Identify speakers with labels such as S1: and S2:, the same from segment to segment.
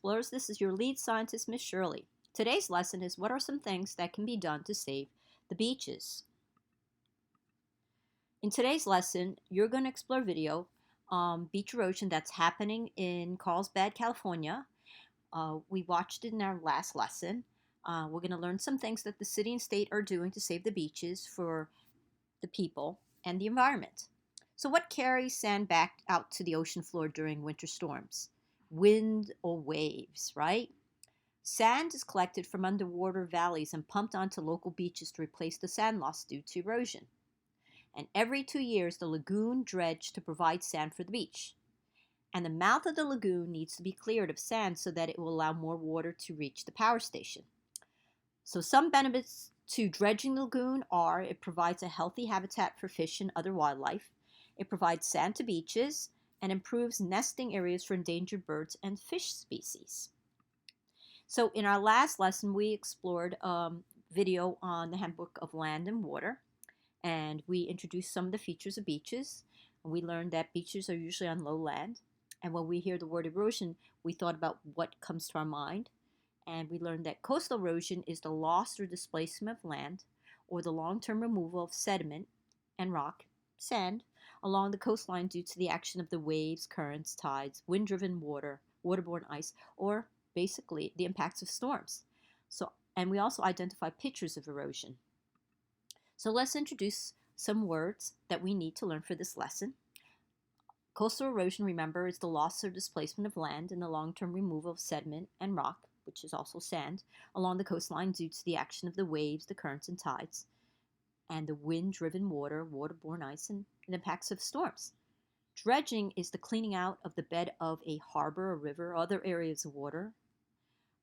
S1: Explorers. This is your lead scientist, Miss Shirley. Today's lesson is what are some things that can be done to save the beaches. In today's lesson, you're going to explore video beach erosion that's happening in Carlsbad, California. We watched it in our last lesson. We're going to learn some things that the city and state are doing to save the beaches for the people and the environment. So what carries sand back out to the ocean floor during winter storms? Wind or waves, right? Sand is collected from underwater valleys and pumped onto local beaches to replace the sand lost due to erosion. And every 2 years, the lagoon dredged to provide sand for the beach. And the mouth of the lagoon needs to be cleared of sand so that it will allow more water to reach the power station. So some benefits to dredging the lagoon are it provides a healthy habitat for fish and other wildlife. It provides sand to beaches and improves nesting areas for endangered birds and fish species. So in our last lesson, we explored video on the Handbook of Land and Water, and we introduced some of the features of beaches. We learned that beaches are usually on low land, and when we hear the word erosion, we thought about what comes to our mind, and we learned that coastal erosion is the loss or displacement of land or the long-term removal of sediment and rock, sand, along the coastline due to the action of the waves, currents, tides, wind-driven water, waterborne ice, or basically the impacts of storms. And we also identify pictures of erosion. So let's introduce some words that we need to learn for this lesson. Coastal erosion, remember, is the loss or displacement of land and the long-term removal of sediment and rock, which is also sand, along the coastline due to the action of the waves, the currents, and tides, and the wind-driven water, waterborne ice, and impacts of storms. Dredging is the cleaning out of the bed of a harbor, a river, or other areas of water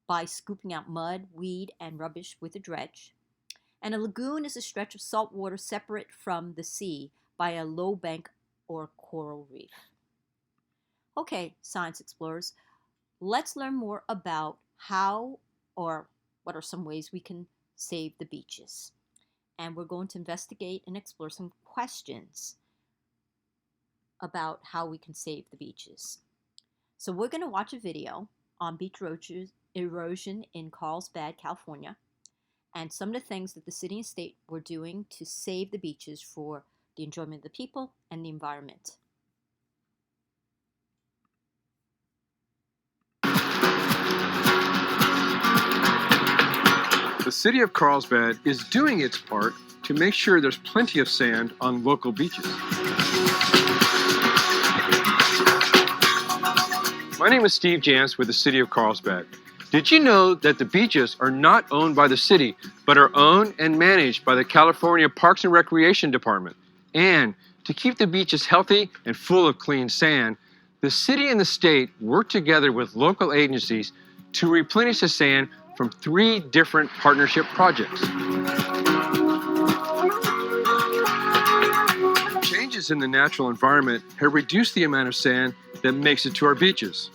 S1: by scooping out mud, weed, and rubbish with a dredge. And a lagoon is a stretch of salt water separate from the sea by a low bank or coral reef. Okay, science explorers, let's learn more about how or what are some ways we can save the beaches. And we're going to investigate and explore some questions about how we can save the beaches. So we're going to watch a video on beach erosion in Carlsbad, California, and some of the things that the city and state were doing to save the beaches for the enjoyment of the people and the environment.
S2: The city of Carlsbad is doing its part to make sure there's plenty of sand on local beaches. My name is Steve Jans with the city of Carlsbad. Did you know that the beaches are not owned by the city, but are owned and managed by the California Parks and Recreation Department? And to keep the beaches healthy and full of clean sand, the city and the state work together with local agencies to replenish the sand from 3 different partnership projects. Changes in the natural environment have reduced the amount of sand that makes it to our beaches.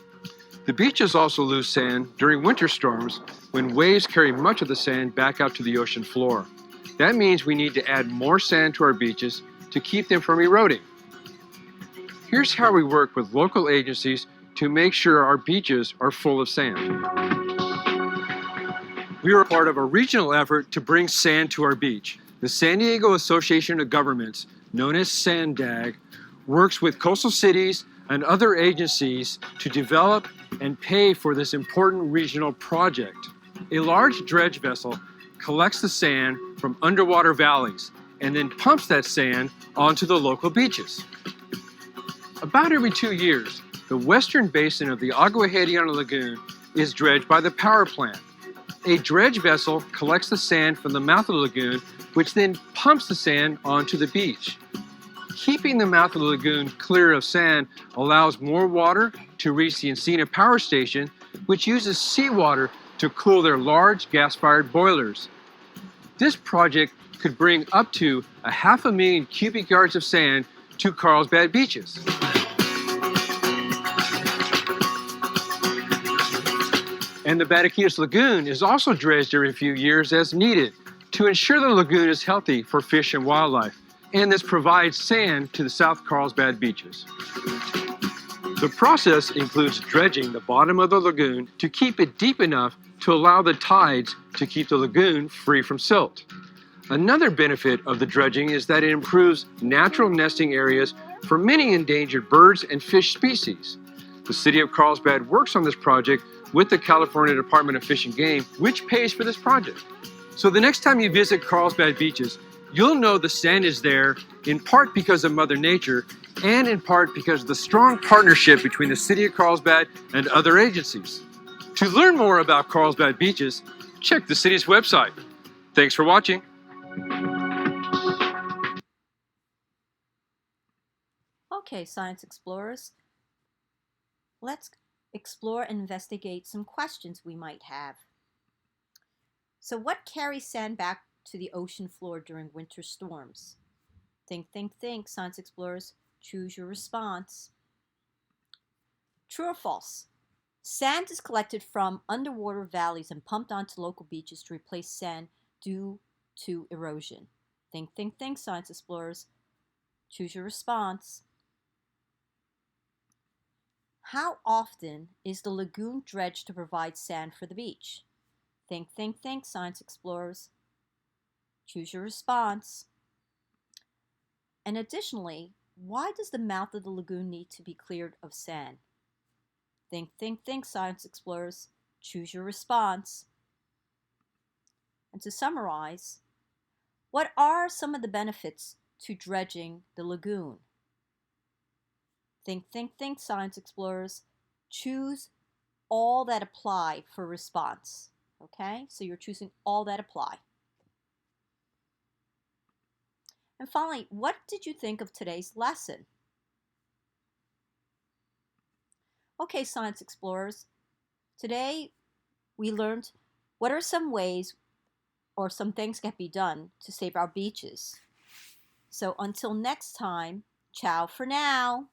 S2: The beaches also lose sand during winter storms when waves carry much of the sand back out to the ocean floor. That means we need to add more sand to our beaches to keep them from eroding. Here's how we work with local agencies to make sure our beaches are full of sand. We are part of a regional effort to bring sand to our beach. The San Diego Association of Governments, known as SANDAG, works with coastal cities and other agencies to develop and pay for this important regional project. A large dredge vessel collects the sand from underwater valleys and then pumps that sand onto the local beaches. About every 2 years, the western basin of the Agua Hedionda Lagoon is dredged by the power plant. A dredge vessel collects the sand from the mouth of the lagoon, which then pumps the sand onto the beach. Keeping the mouth of the lagoon clear of sand allows more water to reach the Encina power station, which uses seawater to cool their large gas-fired boilers. This project could bring up to 500,000 cubic yards of sand to Carlsbad beaches. And the Bataquitas Lagoon is also dredged every few years as needed to ensure the lagoon is healthy for fish and wildlife. And this provides sand to the South Carlsbad beaches. The process includes dredging the bottom of the lagoon to keep it deep enough to allow the tides to keep the lagoon free from silt. Another benefit of the dredging is that it improves natural nesting areas for many endangered birds and fish species. The city of Carlsbad works on this project with the California Department of Fish and Game, which pays for this project. So the next time you visit Carlsbad beaches, you'll know the sand is there in part because of Mother Nature and in part because of the strong partnership between the city of Carlsbad and other agencies. To learn more about Carlsbad beaches, check the city's website. Thanks for watching.
S1: Okay, science explorers, let's explore and investigate some questions we might have. So what carries sand back to the ocean floor during winter storms? Think, think, think, science explorers. Choose your response. True or false? Sand is collected from underwater valleys and pumped onto local beaches to replace sand due to erosion. Think, think, think, science explorers. Choose your response. How often is the lagoon dredged to provide sand for the beach? Think, think, think, science explorers. Choose your response. And additionally, why does the mouth of the lagoon need to be cleared of sand? Think, think, think, science explorers. Choose your response. And to summarize, what are some of the benefits to dredging the lagoon? Think, think, think, science explorers. Choose all that apply for response. Okay, so you're choosing all that apply. And finally, what did you think of today's lesson? Okay, science explorers, today we learned what are some ways or some things can be done to save our beaches. So until next time, ciao for now.